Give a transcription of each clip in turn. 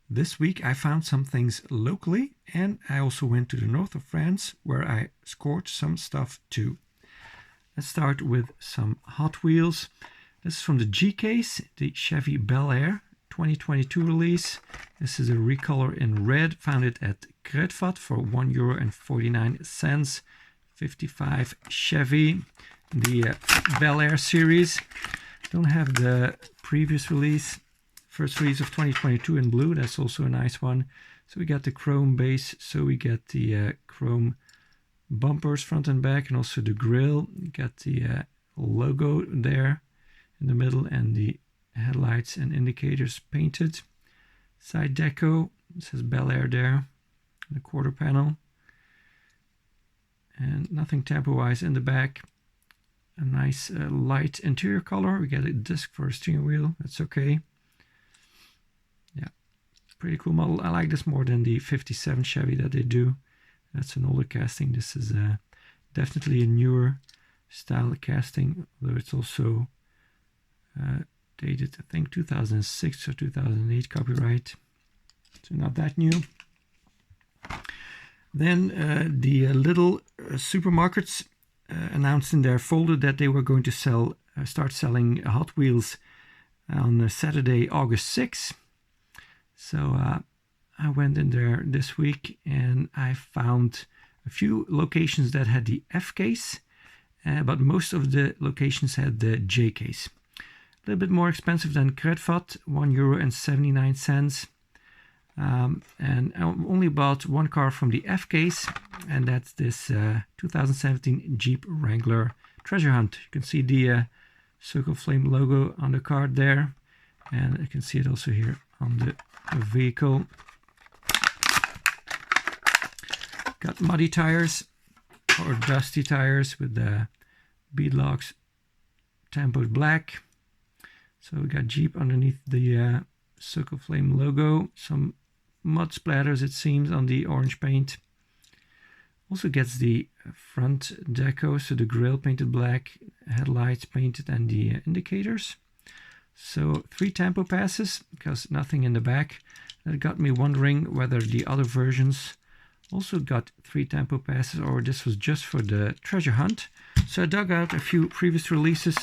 This week I found some things locally, and I also went to the north of France where I scored some stuff too. Let's start with some Hot Wheels. This is from the G-Case, the Chevy Bel Air 2022 release. This is a recolor in red. Found it at Kruidvat for €1.49. 55 Chevy, the Bel Air series. Don't have the previous release. First release of 2022 in blue. That's also a nice one. So we got the chrome base. So we get the chrome bumpers front and back, and also the grille. You got the logo there in the middle, and the headlights and indicators painted. Side deco. It says Bel Air there. The quarter panel. And nothing tamper-wise in the back. A nice light interior color. We get a disc for a steering wheel. That's okay. Yeah, pretty cool model. I like this more than the 57 Chevy that they do. That's an older casting. This is definitely a newer style casting, although it's also dated, I think, 2006 or 2008 copyright. So not that new. Then the little supermarkets announced in their folder that they were going to start selling Hot Wheels on Saturday, August 6th. So I went in there this week and I found a few locations that had the F case, but most of the locations had the J case. A little bit more expensive than Kruidvat, €1.79. And I only bought one car from the F case, and that's this 2017 Jeep Wrangler Treasure Hunt. You can see the Circle Flame logo on the card there, and you can see it also here on the vehicle. Got muddy tires or dusty tires with the beadlocks tempered black. So we got Jeep underneath the Circle Flame logo. Some mud splatters, it seems, on the orange paint. Also gets the front deco, so the grille painted black, headlights painted, and the indicators. So 3 tempo passes, because nothing in the back. That got me wondering whether the other versions also got 3 tempo passes, or this was just for the treasure hunt. So I dug out a few previous releases.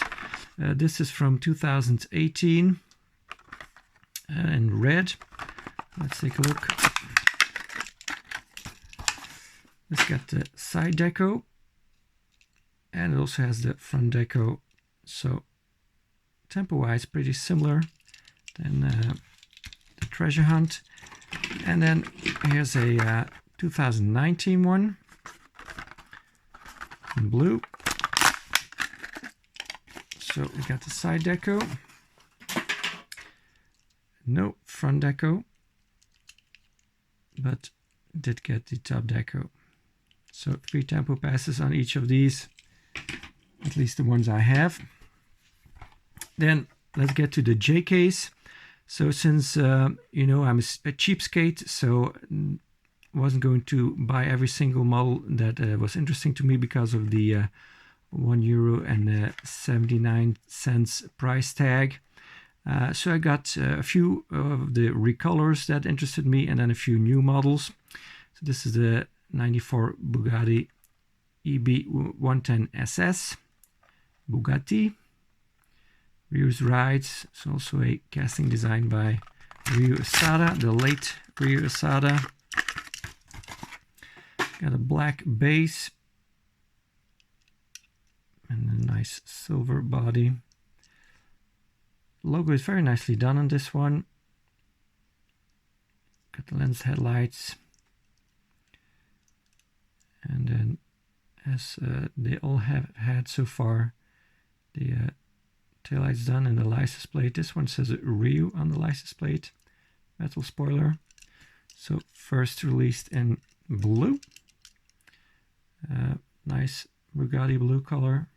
This is from 2018 in red. Let's take a look. It's got the side deco, and it also has the front deco. So tempo-wise, pretty similar than the treasure hunt. And then here's a 2019 one in blue. So we got the side deco. No front deco, but did get the top deco. So 3 tempo passes on each of these, at least the ones I have. Then let's get to the J case. So since you know, I'm a cheapskate, so wasn't going to buy every single model that was interesting to me because of the €1.79 price tag. So I got a few of the recolors that interested me, and then a few new models. So this is the 94 Bugatti EB110 SS. Bugatti. Ryu's Rides. It's also a casting design by Ryu Asada, the late Ryu Asada. Got a black base and a nice silver body. Logo is very nicely done on this one. Got the lens headlights, and then as they all have had so far, the taillights done and the license plate. This one says Ryu on the license plate, metal spoiler. So first released in blue, nice Bugatti blue color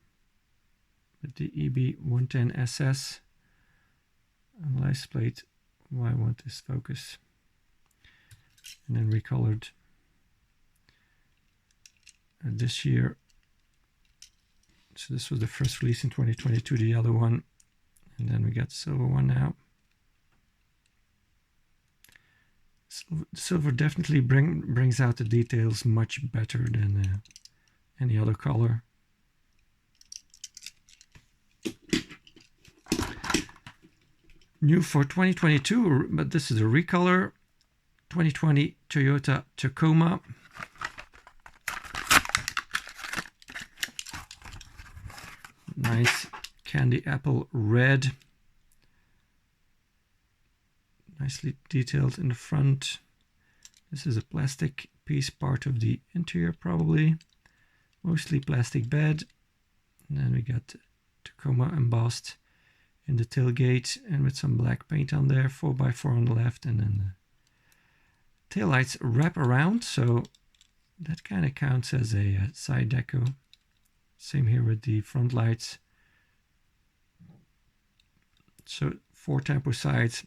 with the EB110 SS. On the license plate, why I want this focus, and then recolored this year. So this was the first release in 2022, the other one, and then we got the silver one now. Silver definitely brings out the details much better than any other color. New for 2022, but this is a recolor. 2020 Toyota Tacoma. Nice candy apple red. Nicely detailed in the front. This is a plastic piece, part of the interior probably. Mostly plastic bed. And then we got Tacoma embossed in the tailgate and with some black paint on there, 4x4 on the left, and then the taillights wrap around, so that kind of counts as a side deco. Same here with the front lights. So 4 tempo sides.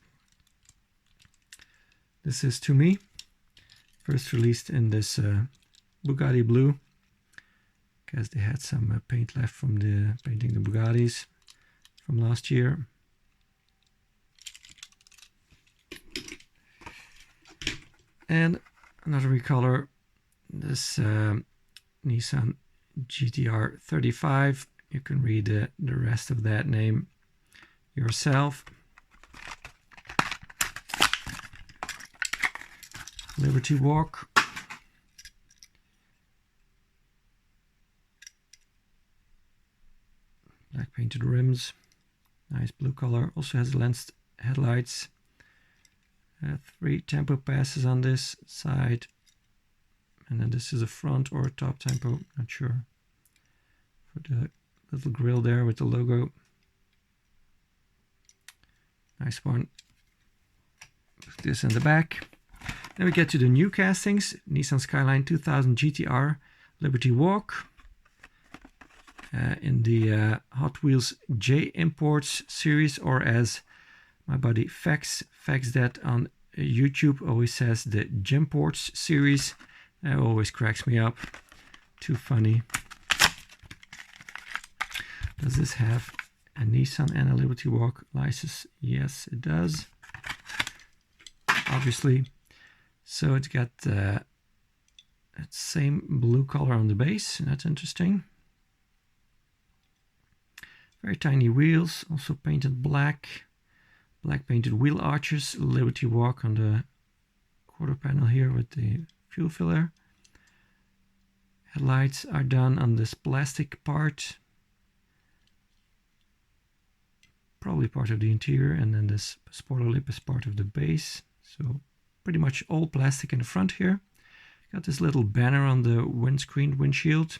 This is to me. First released in this Bugatti blue, because they had some paint left from the painting the Bugattis from last year. And another recolor, this Nissan GTR 35. You can read the rest of that name yourself. Liberty Walk. Black painted rims. Nice blue color. Also has lensed headlights. 3 tempo passes on this side. And then this is a front or a top tempo, not sure. For the little grill there with the logo. Nice one. Put this in the back. Then we get to the new castings. Nissan Skyline 2000 GTR Liberty Walk. In the Hot Wheels J Imports series, or as my buddy Fax that on YouTube always says, the Gymports series. That always cracks me up. Too funny. Does this have a Nissan and a Liberty Walk license? Yes, it does. Obviously. So it's got that same blue color on the base. That's interesting. Very tiny wheels, also painted black. Black painted wheel arches. Liberty Walk on the quarter panel here with the fuel filler. Headlights are done on this plastic part. Probably part of the interior, and then this spoiler lip is part of the base. So pretty much all plastic in the front here. Got this little banner on the windshield.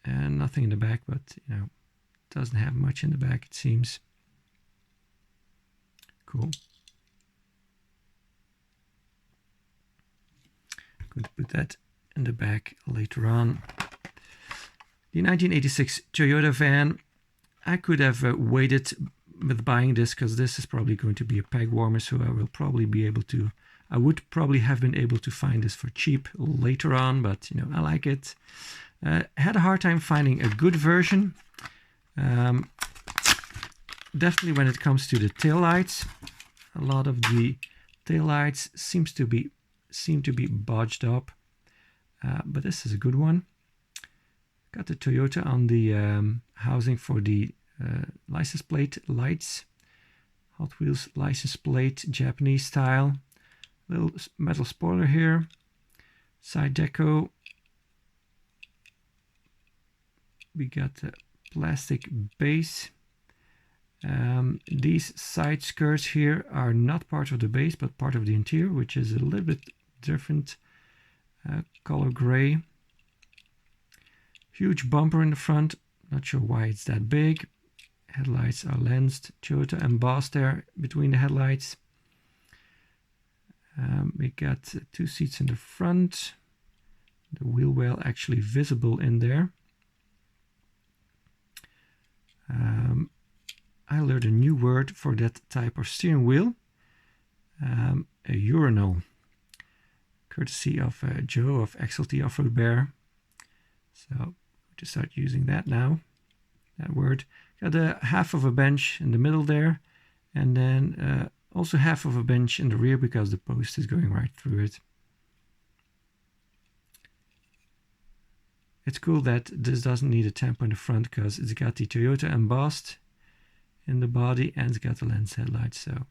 And nothing in the back, but you know, doesn't have much in the back, it seems. Cool. Going to put that in the back later on. The 1986 Toyota van. I could have waited with buying this, because this is probably going to be a peg warmer, so I would probably have been able to find this for cheap later on, but you know, I like it. Had a hard time finding a good version. Definitely when it comes to the taillights. A lot of the taillights seem to be bodged up. But this is a good one. Got the Toyota on the housing for the license plate lights. Hot Wheels license plate, Japanese style. Little metal spoiler here. Side deco. We got the plastic base. These side skirts here are not part of the base, but part of the interior, which is a little bit different color gray. Huge bumper in the front. Not sure why it's that big. Headlights are lensed. Toyota embossed there between the headlights. We got 2 seats in the front. The wheel well actually visible in there. I learned a new word for that type of steering wheel. A urinal. Courtesy of Joe of XLT Off-Road Bear. So to start using that now. That word. Got a half of a bench in the middle there. And then Also half of a bench in the rear because the post is going right through it. It's cool that this doesn't need a tempo in the front because it's got the Toyota embossed in the body and it's got the lens headlights. So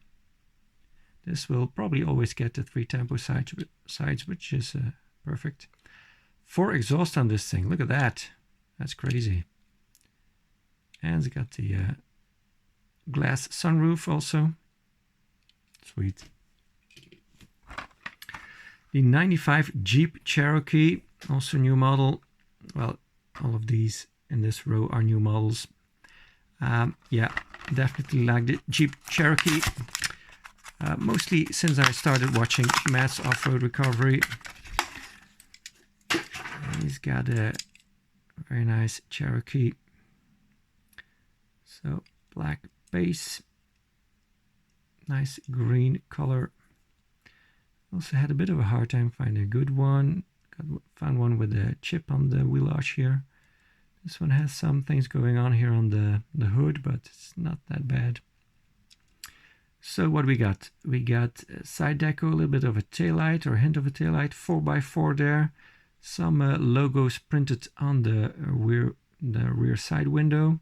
this will probably always get the 3 tempo sides, which is perfect. 4 exhaust on this thing. Look at that. That's crazy. And it's got the glass sunroof also. Sweet. The 95 Jeep Cherokee, also new model. Well, all of these in this row are new models. Yeah, definitely like the Jeep Cherokee. Mostly since I started watching Matt's Off-Road Recovery. He's got a very nice Cherokee. So, black base. Nice green color. Also had a bit of a hard time finding a good one. Found one with a chip on the wheel arch here. This one has some things going on here on the hood, but it's not that bad. So what we got? We got side deco, a little bit of a taillight or a hint of a taillight, 4x4 there. Some logos printed on the rear side window.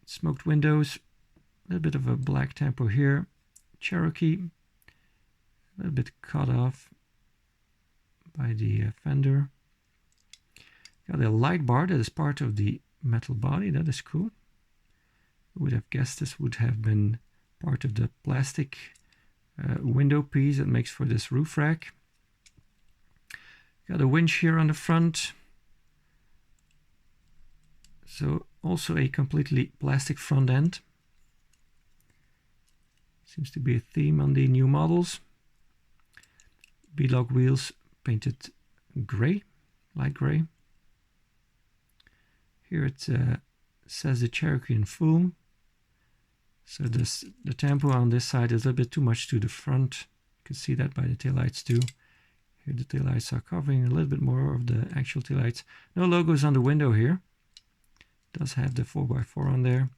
Smoked windows, a little bit of a black tempo here. Cherokee, a little bit cut off by the fender. Got a light bar that is part of the metal body. That is cool. I would have guessed this would have been part of the plastic window piece that makes for this roof rack. Got a winch here on the front. So also a completely plastic front end. Seems to be a theme on the new models. B-log wheels painted gray, light gray. Here it says the Cherokee in full. So the tempo on this side is a little bit too much to the front. You can see that by the taillights too. Here the taillights are covering a little bit more of the actual taillights. No logos on the window here. It does have the 4x4 on there.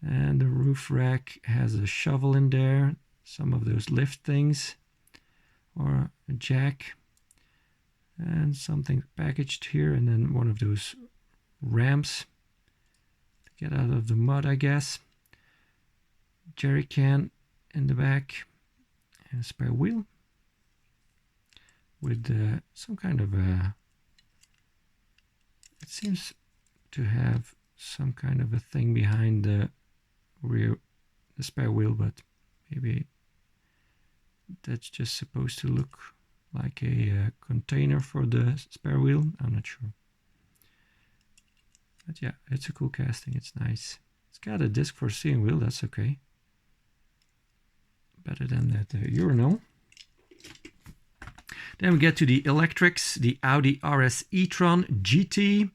And the roof rack has a shovel in there. Some of those lift things. Or a jack. And something packaged here. And then one of those ramps to get out of the mud, I guess. Jerry can in the back. And a spare wheel. With some kind of a... It seems to have some kind of a thing behind the rear, the spare wheel, but maybe that's just supposed to look like a container for the spare wheel. I'm not sure. But yeah, it's a cool casting. It's nice. It's got a disc for steering wheel. That's okay. Better than that urinal. Then we get to the electrics, the Audi RS Etron GT,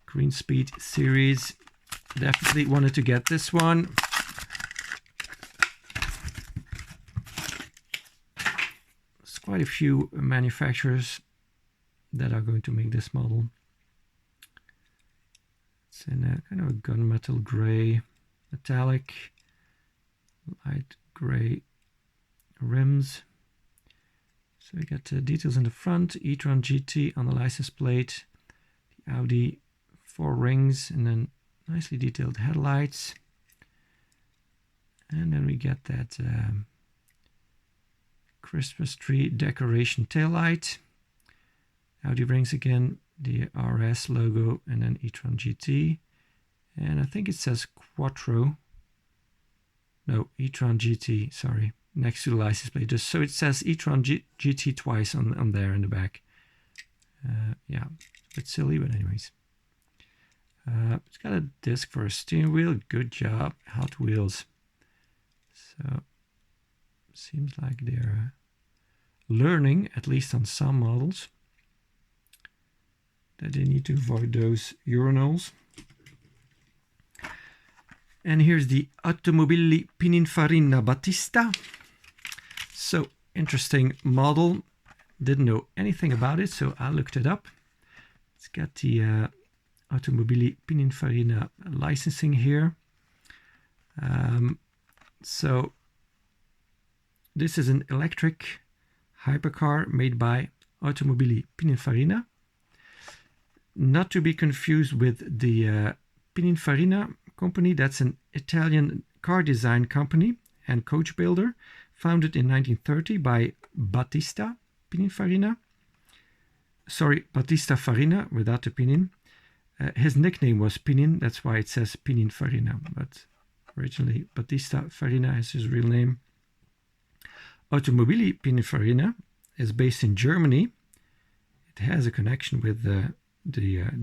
Green Speed series. Definitely wanted to get this one. There's quite a few manufacturers that are going to make this model. It's in a kind of a gunmetal gray, metallic, light gray rims. So we got details in the front, e-tron GT on the license plate, the Audi 4 rings, and then nicely detailed headlights. And then we get that Christmas tree decoration taillight. Audi rings again, the RS logo, and then e-tron GT. And I think it says Quattro. No, e-tron GT, sorry. Next to the license plate, just so it says e-tron GT twice on there in the back. Yeah, a bit silly, but anyways. It's got a disc for a steering wheel. Good job, Hot Wheels. So seems like they're learning, at least on some models, that they need to avoid those urinals. And here's the Automobili Pininfarina Battista. So interesting model. Didn't know anything about it, so I looked it up. It's got the Automobili Pininfarina licensing here. So this is an electric hypercar made by Automobili Pininfarina. Not to be confused with the Pininfarina company. That's an Italian car design company and coach builder, founded in 1930 by Battista Pininfarina. Sorry, Battista Farina without the Pinin. His nickname was Pinin, that's why it says Pininfarina, but originally Battista Farina is his real name. Automobili Pininfarina is based in Germany. It has a connection with the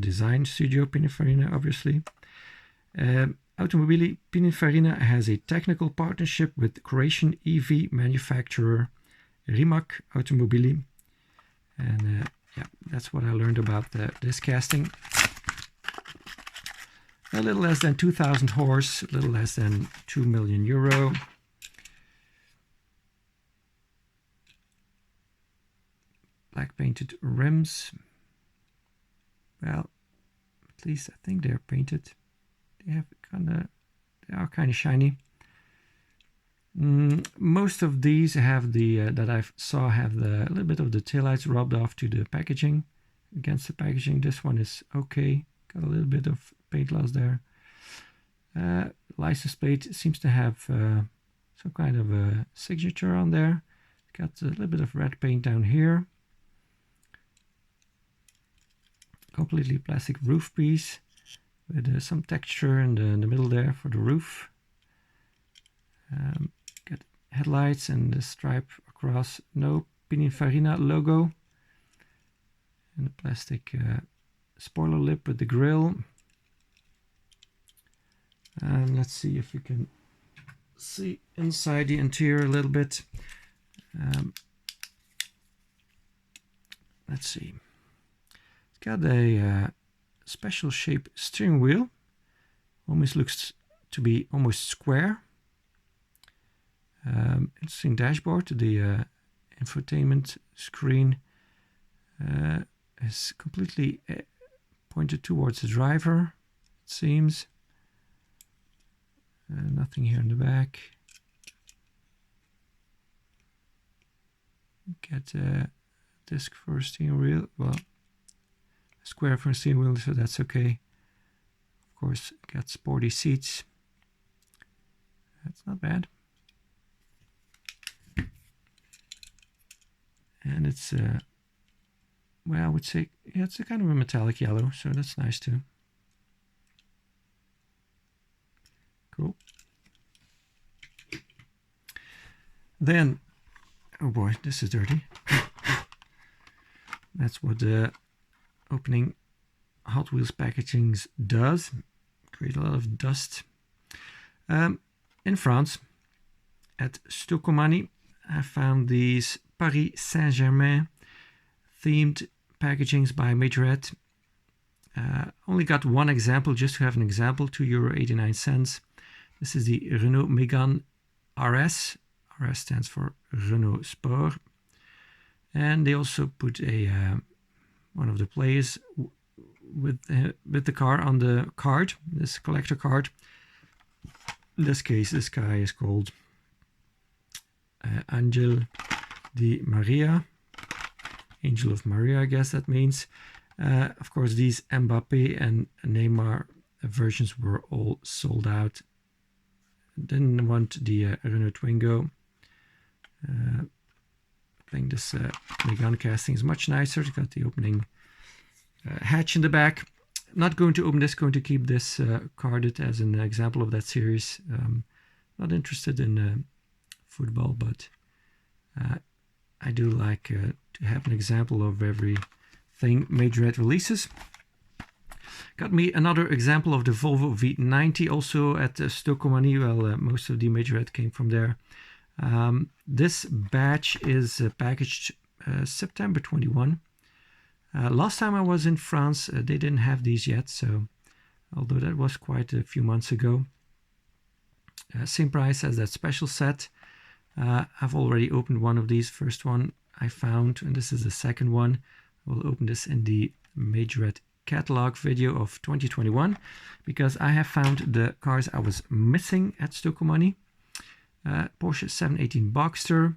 design studio Pininfarina, obviously. Automobili Pininfarina has a technical partnership with Croatian EV manufacturer Rimac Automobili. And yeah, that's what I learned about this casting. A little less than 2,000 horse, a little less than 2 million euro. Black painted rims. Well, at least I think they're painted. They are kind of shiny. Most of these have that I saw have a little bit of the taillights rubbed off to the packaging, against the packaging. This one is okay. Got a little bit of paint loss there. License plate seems to have some kind of a signature on there. Got a little bit of red paint down here. Completely plastic roof piece with some texture in the middle there for the roof. Got headlights and the stripe across. No Pininfarina logo. And the plastic spoiler lip with the grille. Let's see if you can see inside the interior a little bit. Let's see. It's got a special shape steering wheel. Almost looks to be almost square. Interesting dashboard. The infotainment screen is completely pointed towards the driver, it seems. Nothing here in the back. Get a disc for a steering wheel. Well, a square for a steering wheel, so that's okay. Of course, got sporty seats. That's not bad. And it's, well, I would say, yeah, it's a kind of a metallic yellow, so that's nice too. Cool. Then, oh boy, this is dirty. That's what the opening Hot Wheels packaging does. Create a lot of dust. In France, at Tacoma, I found these Paris SaintGermain themed packagings by Majorette. Only got one example, just to have an example, €2.89. This is the Renault Megane RS. RS stands for Renault Sport. And they also put a one of the players with the car on the card, this collector card. In this case, this guy is called Angel de Maria. Angel of Maria, I guess that means. Of course, these Mbappe and Neymar versions were all sold out. Didn't want the Renault Twingo. I think this Megane casting is much nicer. It's got the opening hatch in the back. Not going to open this, going to keep this carded as an example of that series. Not interested in football, but I do like to have an example of everything Majorette releases. Got me another example of the Volvo V90, also at Stokomani. Well, most of the Majorette came from there. This batch is packaged September 21. Last time I was in France, they didn't have these yet, so although that was quite a few months ago. Same price as that special set. I've already opened one of these. First one I found, and this is the second one. I will open this in the Majorette catalog video of 2021 because I have found the cars I was missing at Tacoma. Porsche 718 Boxster.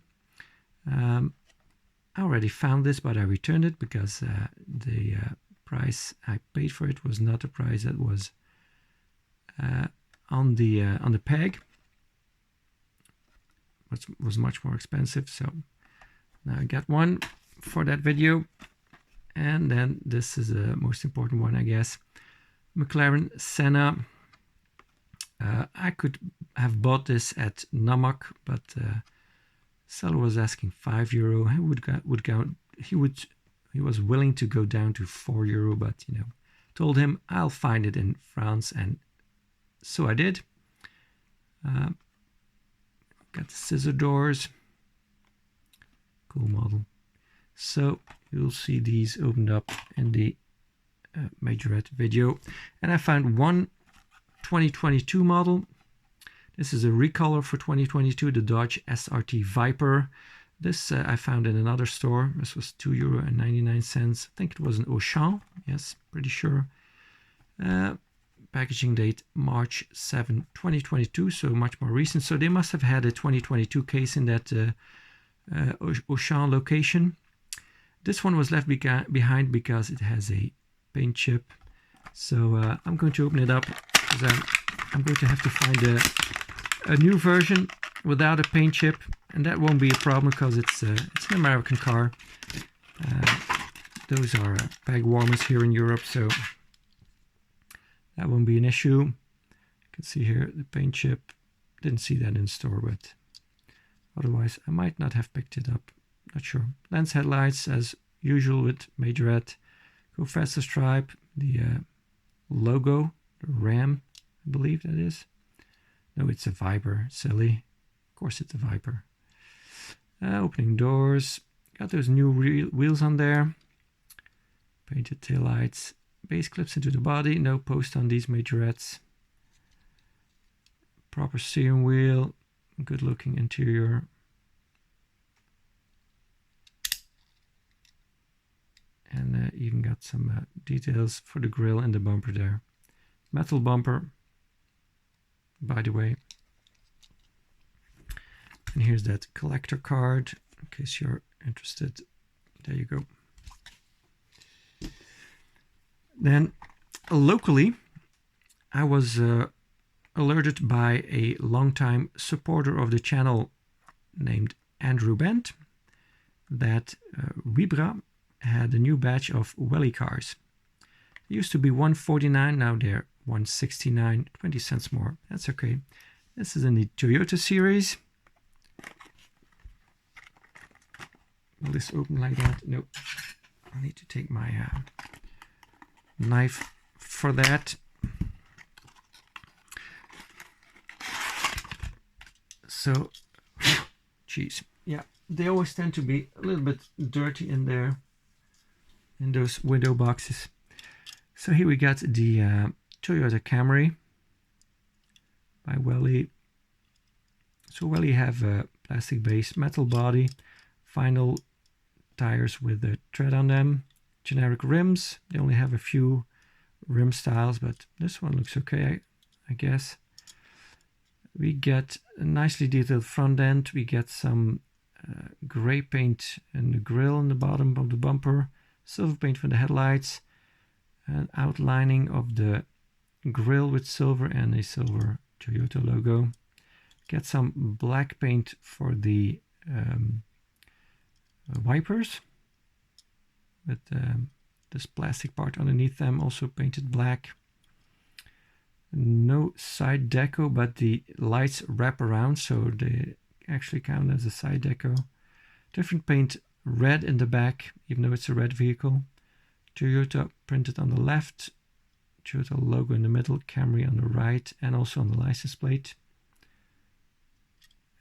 I already found this, but I returned it because the price I paid for it was not the price that was on the peg. It was much more expensive, so now I got one for that video. And then this is the most important one, I guess. McLaren Senna. I could have bought this at Namak, but seller was asking €5. He was willing to go down to €4, but you know, told him I'll find it in France, and so I did. Got the scissor doors. Cool model. So you'll see these opened up in the Majorette video. And I found one 2022 model. This is a recolor for 2022, the Dodge SRT Viper. This I found in another store. This was €2.99. I think it was an Auchan. Yes, pretty sure. Packaging date March 7, 2022, so much more recent. So they must have had a 2022 case in that Auchan location. This one was left behind because it has a paint chip. So I'm going to open it up because I'm going to have to find a new version without a paint chip, and that won't be a problem because it's an American car. Those are bag warmers here in Europe, so that won't be an issue. You can see here the paint chip. Didn't see that in store, but otherwise I might not have picked it up. Not sure. Lens headlights as usual with Majorette. Go faster stripe. The logo, the Ram, I believe that is. No, it's a Viper. Silly. Of course it's a Viper. Opening doors. Got those new wheels on there. Painted taillights. Base clips into the body. No post on these Majorettes. Proper steering wheel. Good looking interior. And even got some details for the grille and the bumper there. Metal bumper, by the way. And here's that collector card, in case you're interested. There you go. Then, locally, I was alerted by a longtime supporter of the channel named Andrew Bent that Vibra had a new batch of Welly cars. It used to be $149, now they're $169, 20 cents more. That's okay. This is in the Toyota series. Will this open like that? Nope. I need to take my knife for that. So, geez, yeah, they always tend to be a little bit dirty in there, in those window boxes. So here we got the Toyota Camry by Welly. So Welly have a plastic base, metal body, vinyl tires with a tread on them, generic rims. They only have a few rim styles, but this one looks okay, I guess. We get a nicely detailed front end. We get some gray paint in the grille on the bottom of the bumper, silver paint for the headlights, an outlining of the grille with silver and a silver Toyota logo. Get some black paint for the wipers with this plastic part underneath them, also painted black. No side deco, but the lights wrap around, so they actually count as a side deco. Different paint, red in the back, even though it's a red vehicle. Toyota printed on the left, Toyota logo in the middle, Camry on the right, and also on the license plate.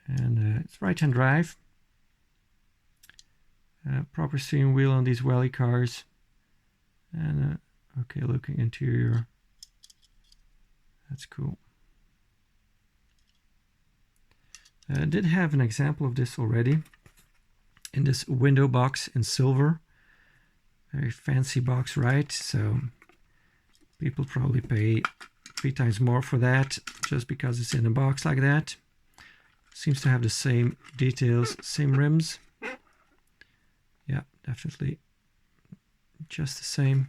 And it's right-hand drive. Proper steering wheel on these Welly cars. And okay looking interior. That's cool. I did have an example of this already in this window box in silver. Very fancy box, right? So People probably pay 3 times more for that just because it's in a box like that. Seems to have the same details, same rims. Yeah, definitely just the same.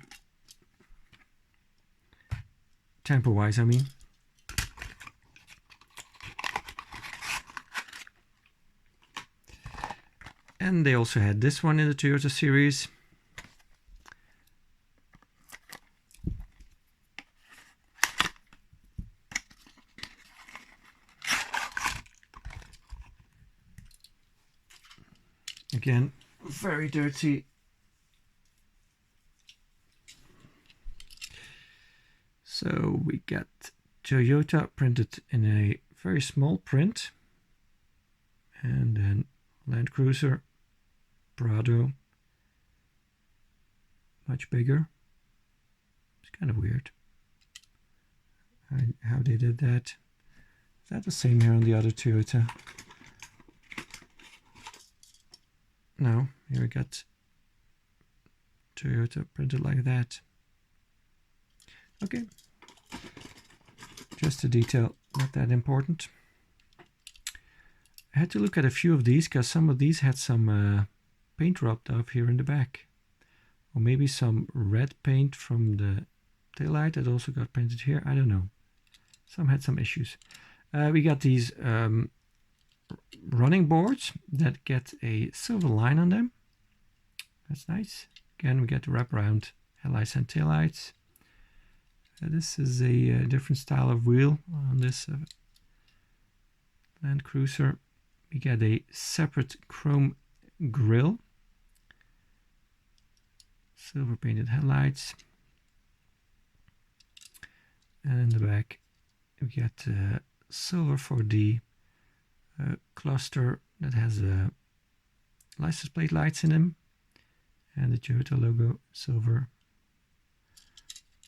Temper-wise, I mean. And they also had this one in the Toyota series. Again, very dirty. So we got Toyota printed in a very small print. And then Land Cruiser, Prado, much bigger. It's kind of weird how they did that. Is that the same here on the other Toyota? No, here we got Toyota printed like that. Okay, just a detail, not that important. I had to look at a few of these because some of these had some paint rubbed off here in the back. Or maybe some red paint from the taillight that also got painted here. I don't know. Some had some issues. We got these running boards that get a silver line on them. That's nice. Again, we get the wraparound headlights and taillights. This is a different style of wheel on this Land Cruiser. We get a separate chrome grille. Silver painted headlights. And in the back we get silver for the cluster that has license plate lights in them. And the Toyota logo, silver.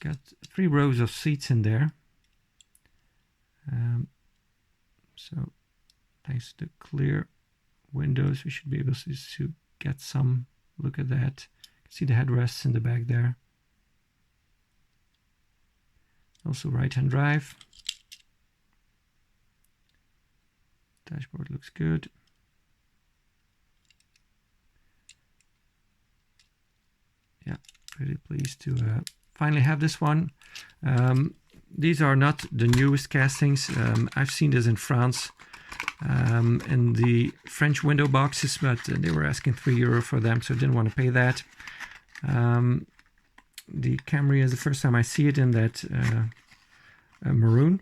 Got 3 rows of seats in there. So thanks to the clear windows, we should be able to get some look at that. You can see the headrests in the back there. Also right-hand drive. Dashboard looks good. Yeah, pretty pleased to finally have this one. These are not the newest castings. I've seen this in France in the French window boxes, but they were asking €3 for them, so I didn't want to pay that. The Camry is the first time I see it in that maroon,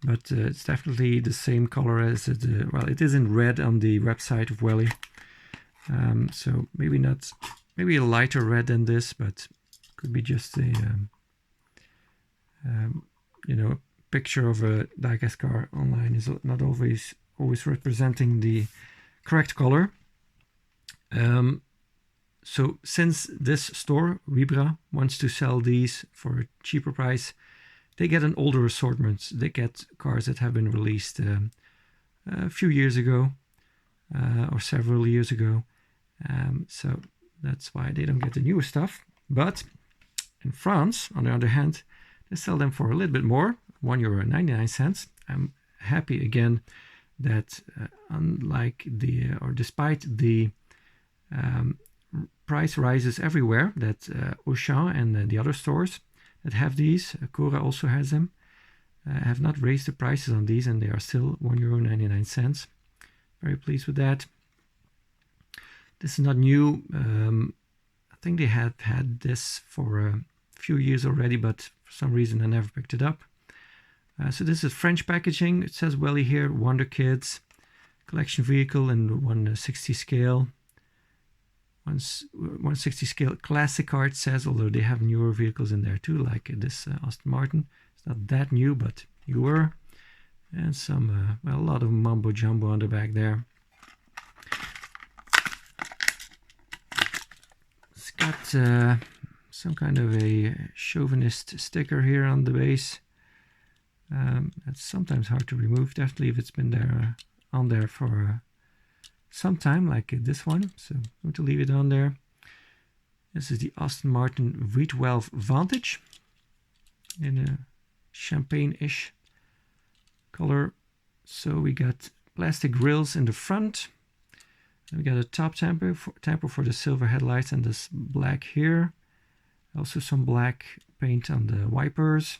but it's definitely the same color as it. Well, it is in red on the website of Welly, so maybe a lighter red than this, but could be just a a picture of a diecast car online is not always representing the correct color. So since this store, Vibra, wants to sell these for a cheaper price, they get an older assortment. They get cars that have been released a few years ago or several years ago. So that's why they don't get the newer stuff. But in France, on the other hand, they sell them for a little bit more, €1.99. I'm happy again that despite the price rises everywhere, that Auchan and the other stores that have these, Cora also has them, have not raised the prices on these, and they are still €1.99. Very pleased with that. This is not new. I think they had this for a few years already, but for some reason I never picked it up. So this is French packaging. It says Welly here, Wonder Kids, collection vehicle in 1/60 scale. 1/60 scale classic car, it says, although they have newer vehicles in there too, like this Aston Martin. It's not that new, but newer. And some, a lot of mumbo jumbo on the back there. It's got some kind of a chauvinist sticker here on the base. That's sometimes hard to remove, definitely if it's been there on there for some time, like this one. So I'm going to leave it on there. This is the Aston Martin V12 Vantage. in a champagne-ish color. So we got plastic grills in the front. And we got a top tamper for the silver headlights and this black here. Also some black paint on the wipers.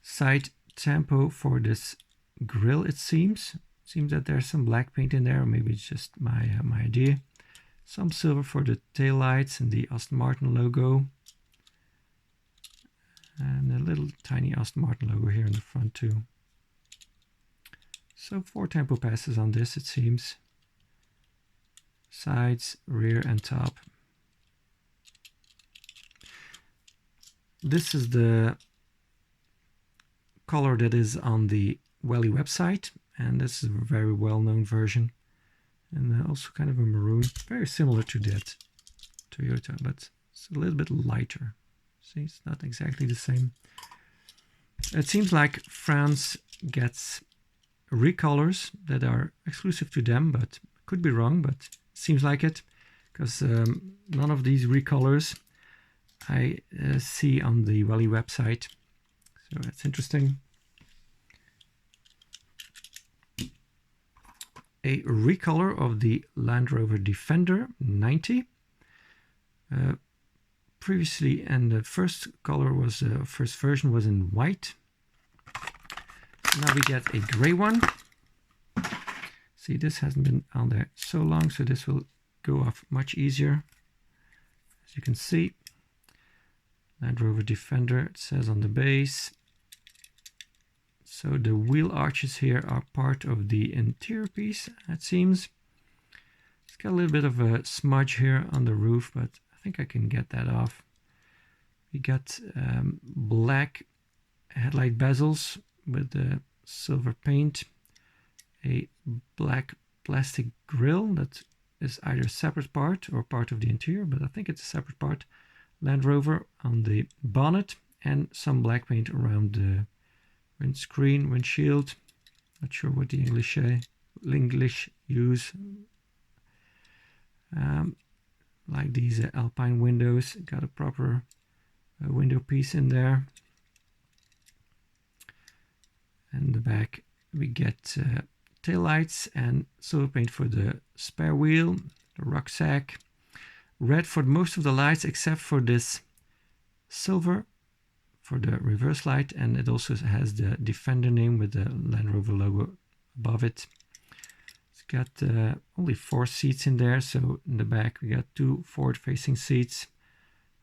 Side tampo for this grill, it seems. Seems that there's some black paint in there, or maybe it's just my idea. Some silver for the tail lights and the Aston Martin logo. And a little tiny Aston Martin logo here in the front too. So 4 tempo passes on this, it seems. Sides, rear and top. This is the color that is on the Welly website, and this is a very well-known version. And also kind of a maroon, very similar to that Toyota, but it's a little bit lighter. See, it's not exactly the same. It seems like France gets recolors that are exclusive to them, but could be wrong, but seems like it, because none of these recolors I see on the Welly website. So that's interesting. A recolor of the Land Rover Defender 90. Previously, and the first color was first version was in white. Now we get a gray one. See, this hasn't been on there so long, so this will go off much easier. As you can see, Land Rover Defender, it says on the base. So the wheel arches here are part of the interior piece, it seems. It's got a little bit of a smudge here on the roof, but I think I can get that off. We got black headlight bezels with the silver paint, a black plastic grille that is either a separate part or part of the interior, but I think it's a separate part. Land Rover on the bonnet, and some black paint around the windshield. Not sure what the English use. Like these Alpine windows, got a proper window piece in there. And the back we get tail lights and silver paint for the spare wheel, the rucksack. Red for most of the lights except for this silver for the reverse light, and it also has the Defender name with the Land Rover logo above it. It's got only 4 seats in there, so in the back we got 2 forward-facing seats,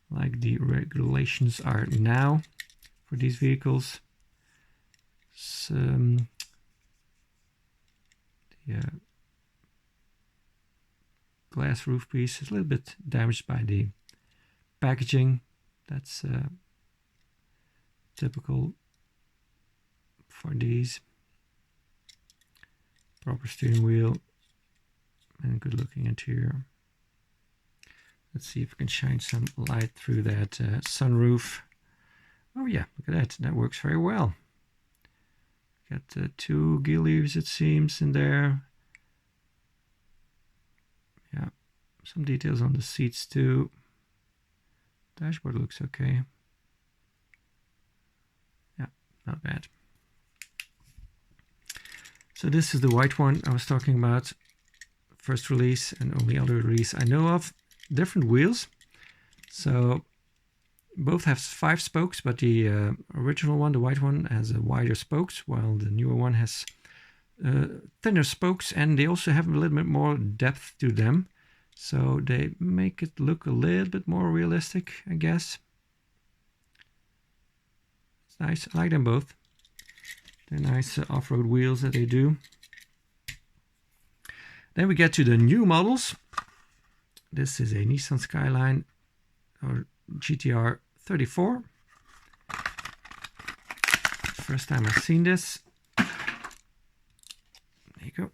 like the regulations are now for these vehicles. The glass roof piece is a little bit damaged by the packaging. That's typical for these. Proper steering wheel and good looking interior. Let's see if we can shine some light through that sunroof. Oh yeah, look at that, that works very well. Got 2 gear levers, it seems, in there. Yeah, some details on the seats too. Dashboard looks okay. Yeah, not bad. So this is the white one I was talking about. First release and only other release I know of. Different wheels. So both have 5 spokes, but the original one, the white one, has wider spokes, while the newer one has thinner spokes, and they also have a little bit more depth to them. So they make it look a little bit more realistic, I guess. It's nice. I like them both. They're nice off-road wheels that they do. Then we get to the new models. This is a Nissan Skyline or GTR 34. First time I've seen this. There you go.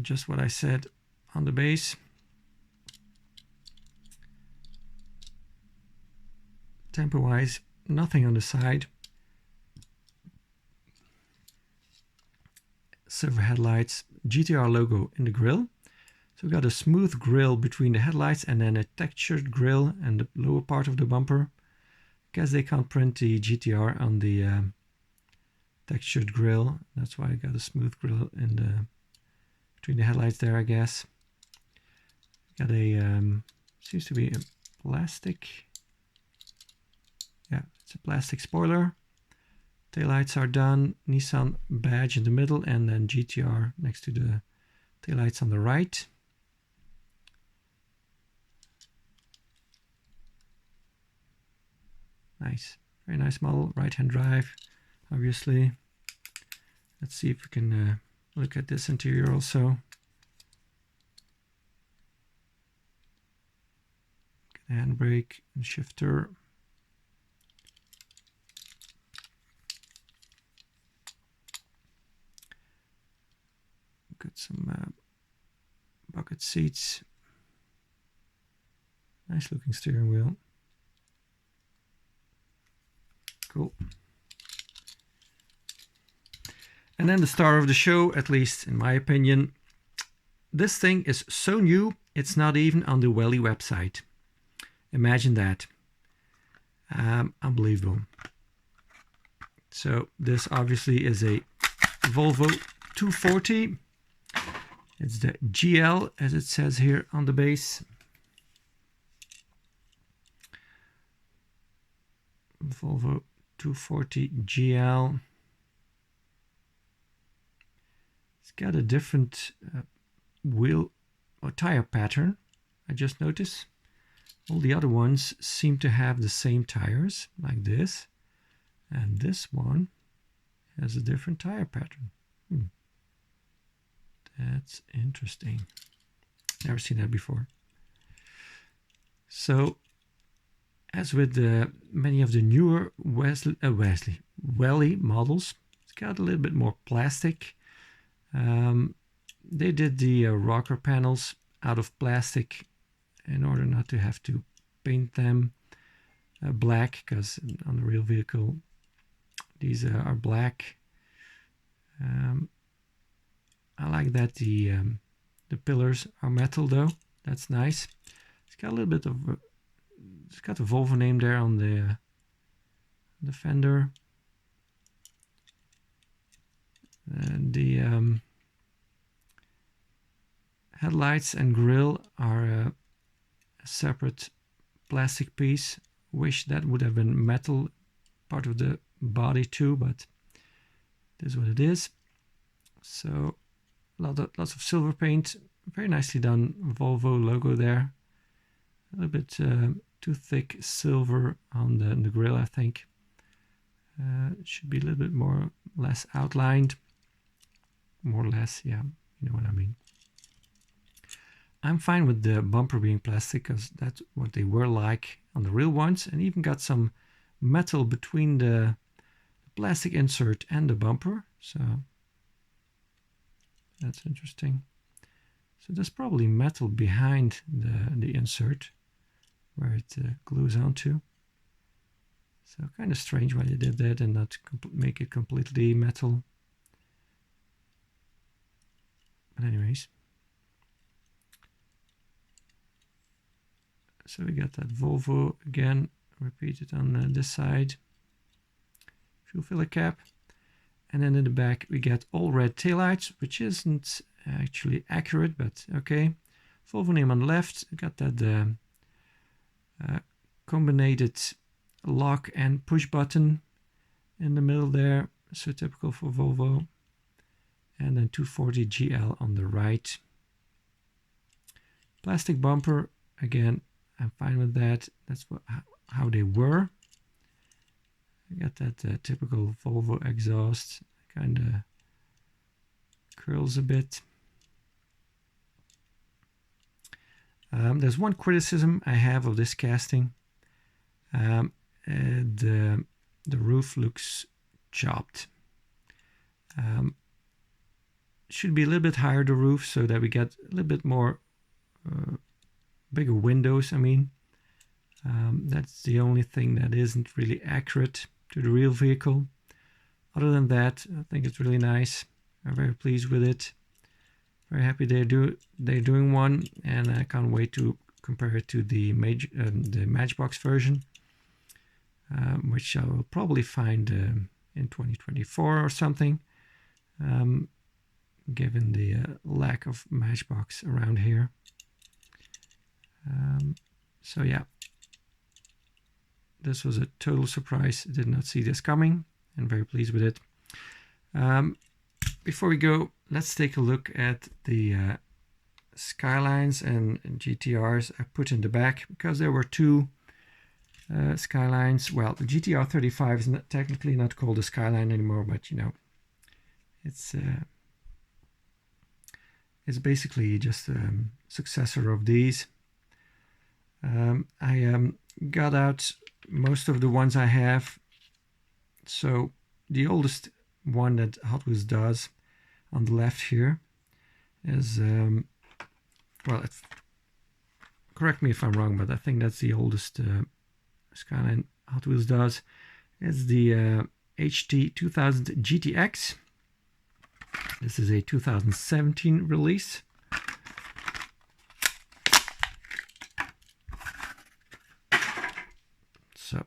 Just what I said on the base. Tempo wise, nothing on the side. Silver headlights, GTR logo in the grille. So we got a smooth grille between the headlights and then a textured grille and the lower part of the bumper. Guess they can't print the GTR on the textured grille. That's why I got a smooth grille in the between the headlights there, I guess. Got a seems to be a plastic. Yeah, it's a plastic spoiler. Taillights are done. Nissan badge in the middle and then GTR next to the taillights on the right. Nice, very nice model. Right-hand drive, obviously. Let's see if we can look at this interior also. Handbrake and shifter. Got some bucket seats. Nice looking steering wheel. Cool. And then the star of the show, at least in my opinion. This thing is so new, it's not even on the Welly website. Imagine that. Unbelievable. So this obviously is a Volvo 240. It's the GL as it says here on the base. Volvo 240 GL. It's got a different wheel or tire pattern, I just noticed. All the other ones seem to have the same tires, like this. And this one has a different tire pattern. That's interesting. Never seen that before. So, as with many of the newer Welly models, it's got a little bit more plastic. They did the rocker panels out of plastic in order not to have to paint them black, because on the real vehicle these are black. I like that the pillars are metal though. That's nice. It's got a little bit of it's got the Volvo name there on the fender. And the headlights and grille are a separate plastic piece. Wish that would have been metal part of the body too, but this is what it is. So lots of silver paint, very nicely done Volvo logo there. A little bit too thick silver on the grille, I think. It should be a little bit less outlined. More or less, yeah, you know what I mean. I'm fine with the bumper being plastic because that's what they were like on the real ones, and even got some metal between the plastic insert and the bumper, so that's interesting. So there's probably metal behind the insert where it glues onto. So kind of strange why they did that and not make it completely metal. But anyways. So we got that Volvo again, repeated on this side. Fuel filler cap. And then in the back we get all red taillights, which isn't actually accurate, but okay. Volvo name on the left. We got that combined lock and push button in the middle there. So typical for Volvo. And then 240 GL on the right. Plastic bumper, again, I'm fine with that. That's how they were. I got that typical Volvo exhaust, kind of curls a bit. There's one criticism I have of this casting. The roof looks chopped. Should be a little bit higher, the roof, so that we get a little bit more bigger windows. I mean, that's the only thing that isn't really accurate to the real vehicle. Other than that, I think it's really nice. I'm very pleased with it. Very happy they're doing one, and I can't wait to compare it to the Matchbox version, which I will probably find in 2024 or something, given the lack of Matchbox around here. So yeah, this was a total surprise. Did not see this coming, and very pleased with it. Before we go, let's take a look at the Skylines and GTRs I put in the back, because there were two Skylines. Well, the GTR 35 is technically not called a Skyline anymore, but you know, it's basically just a successor of these. I got out most of the ones I have. So the oldest one that Hot Wheels does on the left here is, well, correct me if I'm wrong, but I think that's the oldest Skyline Hot Wheels does. It's the HT 2000 GTX. This is a 2017 release. So,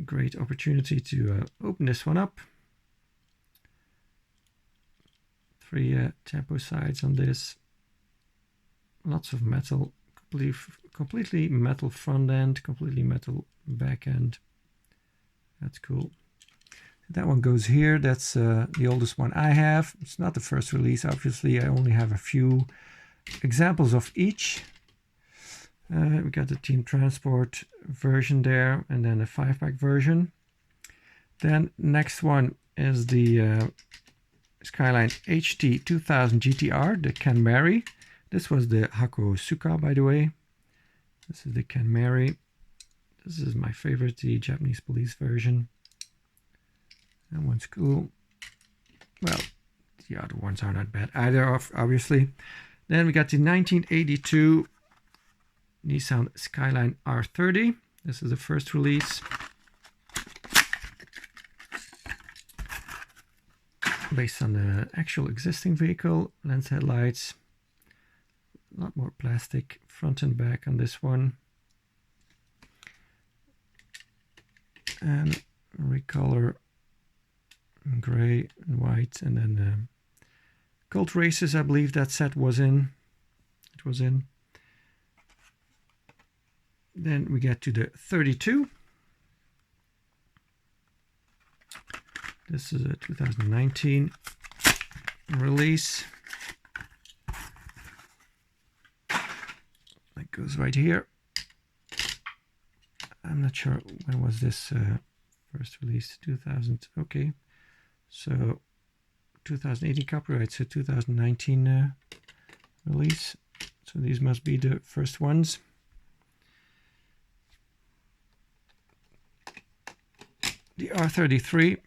great opportunity to open this one up. 3 tempo sides on this. Lots of metal, completely metal front end, completely metal back end. That's cool. That one goes here. That's the oldest one I have. It's not the first release, obviously. I only have a few examples of each. We got the Team Transport version there, and then a 5-pack version. Then next one is the Skyline HT 2000 GTR, the Camry. This was the Hakosuka, by the way. This is the Camry. This is my favorite, the Japanese police version. That one's cool. Well, the other ones are not bad either, obviously. Then we got the 1982 Nissan Skyline R30. This is the first release. Based on the actual existing vehicle. Lens headlights. A lot more plastic front and back on this one. And recolor gray and white, and then Cult Races, I believe that set was in. It was in. Then we get to the 32. This is a 2019 release. That goes right here. I'm not sure when was this first released. 2000. Okay, so 2018 copyright, so 2019 release. So these must be the first ones. The R33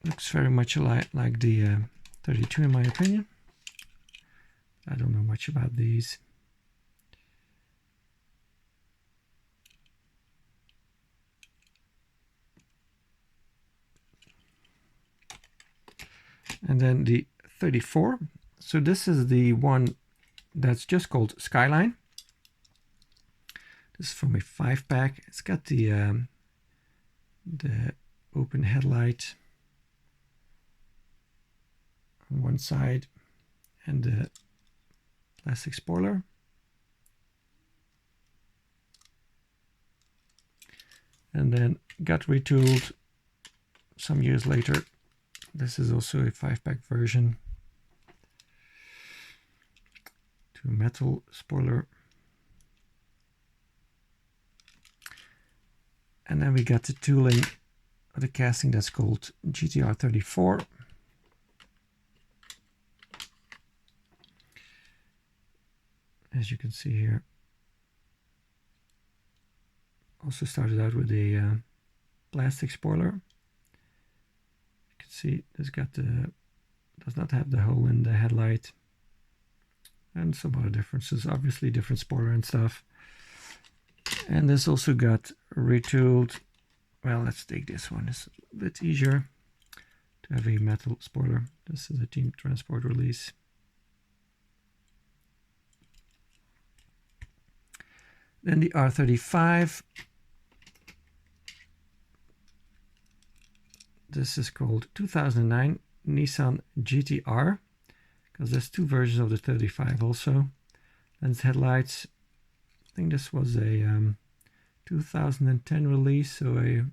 looks very much like the 32 in my opinion. I don't know much about these. And then the 34. So this is the one that's just called Skyline. This is from a 5-pack. It's got the open headlight on one side and the plastic spoiler. And then got retooled some years later. This is also a 5-pack version. To a metal spoiler. And then we got the tooling of the casting that's called GTR 34. As you can see here. Also started out with a plastic spoiler. You can see this does not have the hole in the headlight. And some other differences, obviously different spoiler and stuff. And this also got retooled. Well, let's take this one. It's a bit easier to have a metal spoiler. This is a Team Transport release. Then the R35. This is called 2009 Nissan GTR, because there's two versions of the 35 also. Lens headlights. I think this was a 2010 release, so a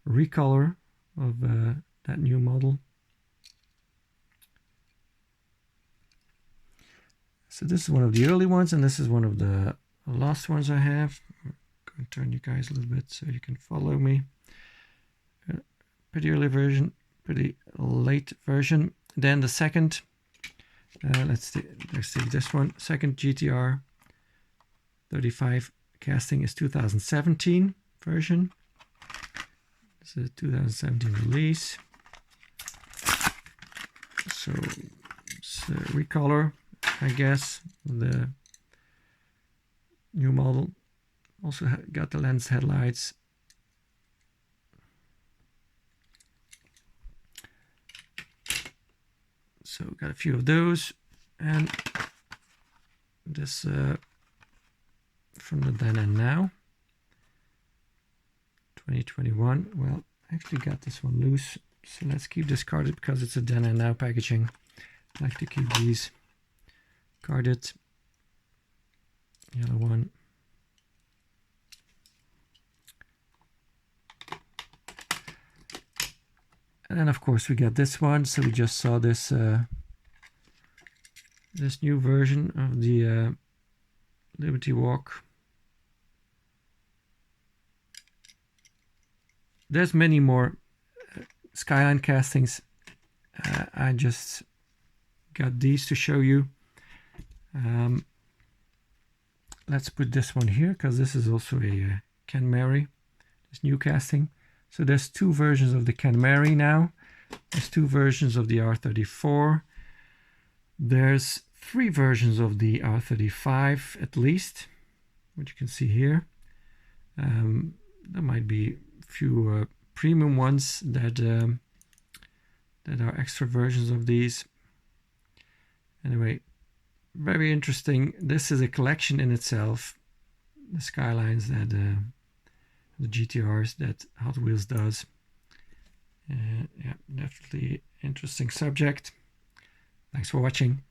recolor of that new model. So this is one of the early ones, and this is one of the last ones I have. I'm going to turn you guys a little bit so you can follow me. Pretty early version, pretty late version. Then the second, let's take this one. Second GTR 35 casting is 2017 version. This is a 2017 release. So it's a recolor, I guess, the new model. Also got the lens headlights. So got a few of those, and this from the Then and Now 2021. Well, I actually got this one loose, so let's keep this carded because it's a Then and Now packaging. I like to keep these carded. Yellow one. And then of course we got this one. So we just saw this this new version of the Liberty Walk. There's many more Skyline castings. I just got these to show you. Let's put this one here because this is also a Camry, this new casting. So there's two versions of the Camry now. There's two versions of the R34. There's three versions of the R35 at least, which you can see here. There might be a few premium ones that that are extra versions of these. Anyway, very interesting. This is a collection in itself. The Skylines that the GTRs that Hot Wheels does. Yeah, definitely interesting subject. Thanks for watching.